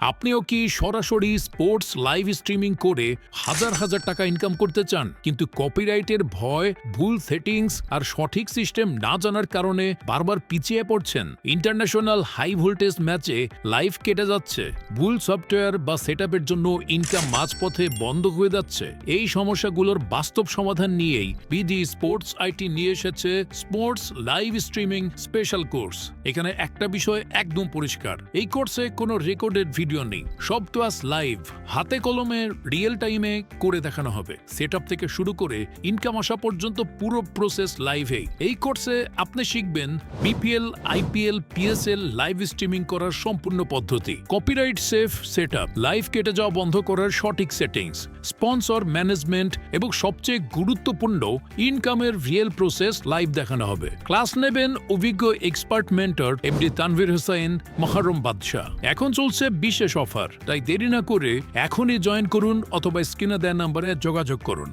আপনিও কি সরাসরি স্পোর্টস লাইভ স্ট্রিমিং করে হাজার হাজার টাকা ইনকাম করতে চান, কিন্তু কপিরাইটের ভয়, ভুল সেটিংস আর সঠিক সিস্টেম না জানার কারণে বারবার পিছিয়ে পড়ছেন? ইন্টারন্যাশনাল হাই ভোল্টেজ ম্যাচে লাইভ কেটে যাচ্ছে, ভুল সফটওয়্যার বা সেটআপের জন্য ইনকাম মাঝপথে বন্ধ হয়ে যাচ্ছে। এই সমস্যাগুলোর বাস্তব সমাধান নিয়েই বিডি স্পোর্টস আইটি নিয়ে এসেছে sports live streaming special course. এখানে একটা বিষয় একদম পরিষ্কার, এই কোর্সে কোনো রেকর্ডেড ভিডিও নেই, সব ক্লাস লাইভ, হাতে কলমে রিয়েল টাইমে করে দেখানো হবে। সেটআপ থেকে শুরু করে ইনকাম আসা পর্যন্ত পুরো প্রসেস লাইভে। এই কোর্সে আপনি শিখবেন BPL, IPL, PSL live streaming করার সম্পূর্ণ পদ্ধতি, কপিরাইট সেফ সেটআপ, লাইভ কেটে যাওয়া বন্ধ করার সঠিক সেটিংস, স্পন্সর ম্যানেজমেন্ট এবং সবচেয়ে গুরুত্বপূর্ণ ইনকামের রিয়েল প্রসেস লাইভ দেখানো হবে। ক্লাস নেবেন অভিজ্ঞ expert mentor MD Tanvir Hossain, Muharram বাদশাহ। এখন চলছে বিশেষ অফার, তাই দেরি না করে এখনই জয়েন করুন অথবা স্ক্রিনে দেওয়া নম্বরে যোগাযোগ করুন।